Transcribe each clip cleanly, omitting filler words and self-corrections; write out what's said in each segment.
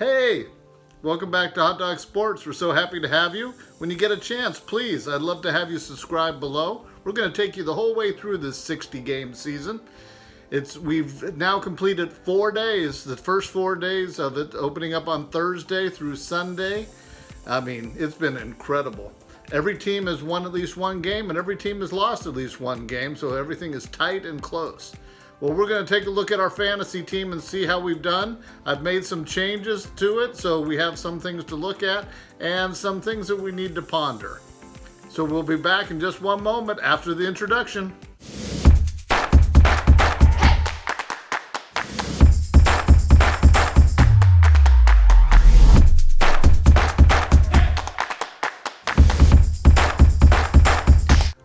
Hey, welcome back to Hot Dog Sports. We're so happy to have you. When you get a chance, please, I'd love to have you subscribe below. We're going to take you the whole way through this 60-game season. We've now completed 4 days, the first 4 days of it, opening up on Thursday through Sunday. I mean, it's been incredible. Every team has won at least one game, and every team has lost at least one game, so everything is tight and close. Well, we're going to take a look at our fantasy team and see how we've done. I've made some changes to it, so we have some things to look at and some things that we need to ponder. So we'll be back in just one moment after the introduction.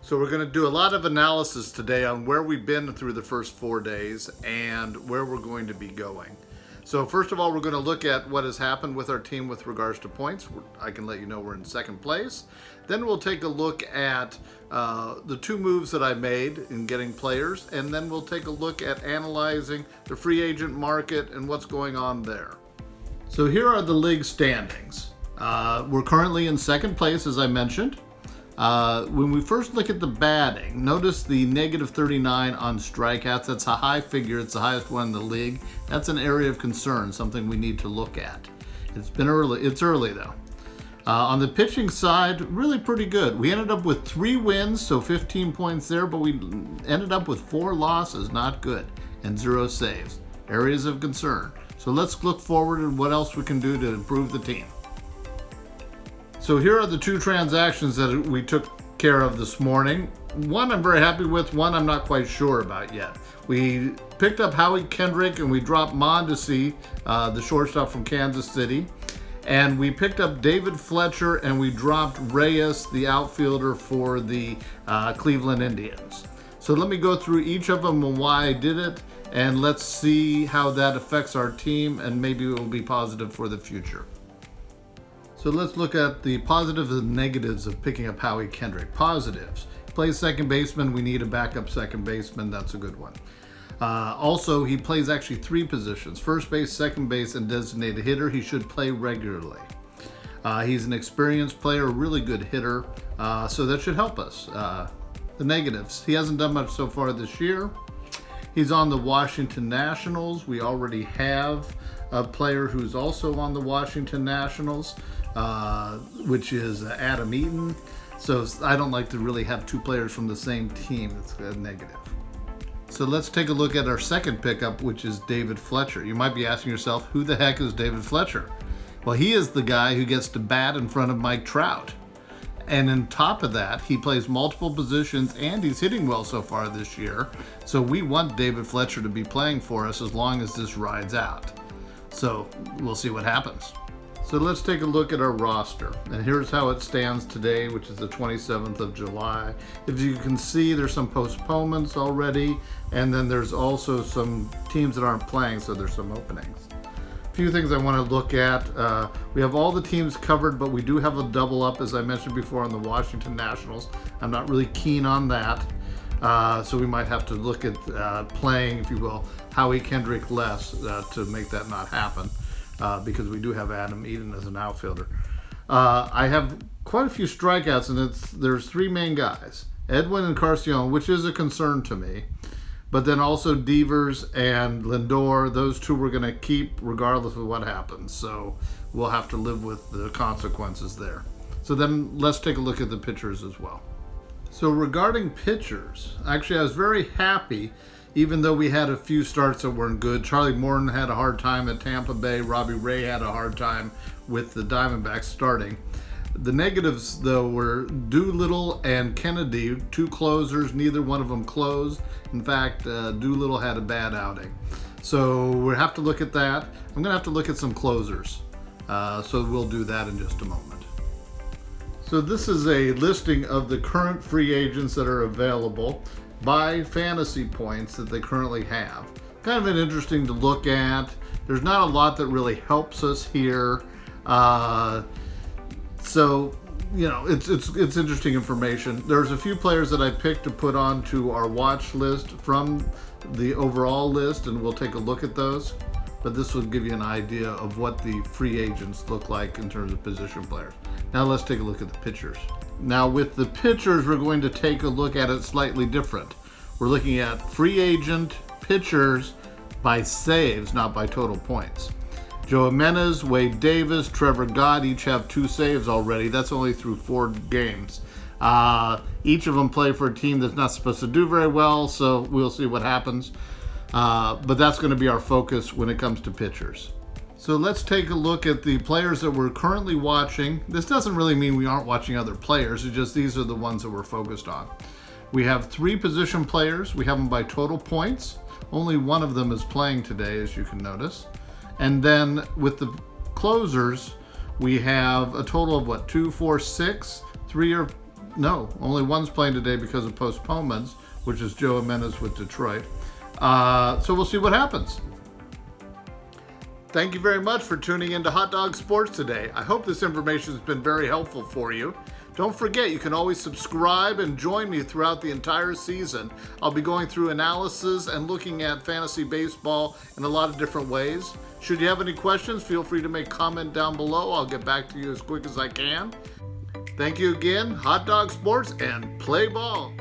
So we're going to do a lot of analysis today on where we've been through the first 4 days and where we're going to be going. So first of all, we're going to look at what has happened with our team with regards to points. I can let you know we're in second place. Then we'll take a look at the 2 moves that I made in getting players, and then we'll take a look at analyzing the free agent market and what's going on there. So here are the league standings. We're currently in second place, as I mentioned. When we first look at the batting, notice the negative 39 on strikeouts. That's a high figure. It's the highest one in the league. That's an area of concern, something we need to look at. It's early though. On the pitching side, really pretty good. We ended up with 3 wins, so 15 points there, but we ended up with 4 losses, not good, and 0 saves. Areas of concern. So let's look forward at what else we can do to improve the team. So here are the 2 transactions that we took care of this morning. One I'm very happy with, one I'm not quite sure about yet. We picked up Howie Kendrick and we dropped Mondesi, the shortstop from Kansas City. And we picked up David Fletcher and we dropped Reyes, the outfielder for the Cleveland Indians. So let me go through each of them and why I did it, and let's see how that affects our team, and maybe it will be positive for the future. So let's look at the positives and negatives of picking up Howie Kendrick. Positives: he plays second baseman. We need a backup second baseman. That's a good one. Also, he plays actually 3 positions: first base, second base, and designated hitter. He should play regularly. He's an experienced player, a really good hitter, so that should help us. The negatives: he hasn't done much so far this year. He's on the Washington Nationals. We already have a player who's also on the Washington Nationals, which is Adam Eaton. So I don't like to really have 2 players from the same team. It's a negative. So let's take a look at our second pickup, which is David Fletcher. You might be asking yourself, who the heck is David Fletcher? Well, he is the guy who gets to bat in front of Mike Trout. And on top of that, he plays multiple positions and he's hitting well so far this year. So we want David Fletcher to be playing for us as long as this rides out. So we'll see what happens. So let's take a look at our roster. And here's how it stands today, which is the 27th of July. As you can see, there's some postponements already. And then there's also some teams that aren't playing, so there's some openings. Few things I want to look at. We have all the teams covered, but we do have a double up, as I mentioned before, on the Washington Nationals. I'm not really keen on that. So we might have to look at playing, if you will, Howie Kendrick less to make that not happen, because we do have Adam Eaton as an outfielder. I have quite a few strikeouts, and there's 3 main guys: Edwin and Carcion, which is a concern to me. But then also Devers and Lindor, those 2 we're going to keep regardless of what happens. So we'll have to live with the consequences there. So then let's take a look at the pitchers as well. So regarding pitchers, actually I was very happy, even though we had a few starts that weren't good. Charlie Morton had a hard time at Tampa Bay. Robbie Ray had a hard time with the Diamondbacks starting. The negatives, though, were Doolittle and Kennedy, 2 closers. Neither one of them closed. In fact, Doolittle had a bad outing. So we'll have to look at that. I'm going to have to look at some closers. So we'll do that in just a moment. So this is a listing of the current free agents that are available by fantasy points that they currently have. Kind of an interesting to look at. There's not a lot that really helps us here. So, you know, it's interesting information. There's a few players that I picked to put onto our watch list from the overall list, and we'll take a look at those. but this will give you an idea of what the free agents look like in terms of position players. Now let's take a look at the pitchers. Now with the pitchers, we're going to take a look at it slightly different. We're looking at free agent pitchers by saves, not by total points. Joe Jimenez, Wade Davis, Trevor Gott each have 2 saves already. That's only through 4 games. Each of them play for a team that's not supposed to do very well, so we'll see what happens. But that's going to be our focus when it comes to pitchers. So let's take a look at the players that we're currently watching. This doesn't really mean we aren't watching other players. It's just these are the ones that we're focused on. We have 3 position players. We have them by total points. Only one of them is playing today, as you can notice. And then with the closers, we have a total of what, 2, 4, 6? 3 are, no, only one's playing today because of postponements, which is Joe Jimenez with Detroit. So we'll see what happens. Thank you very much for tuning into Hot Dog Sports today. I hope this information has been very helpful for you. Don't forget, you can always subscribe and join me throughout the entire season. I'll be going through analysis and looking at fantasy baseball in a lot of different ways. Should you have any questions, feel free to make a comment down below. I'll get back to you as quick as I can. Thank you again, Hot Dog Sports, and play ball.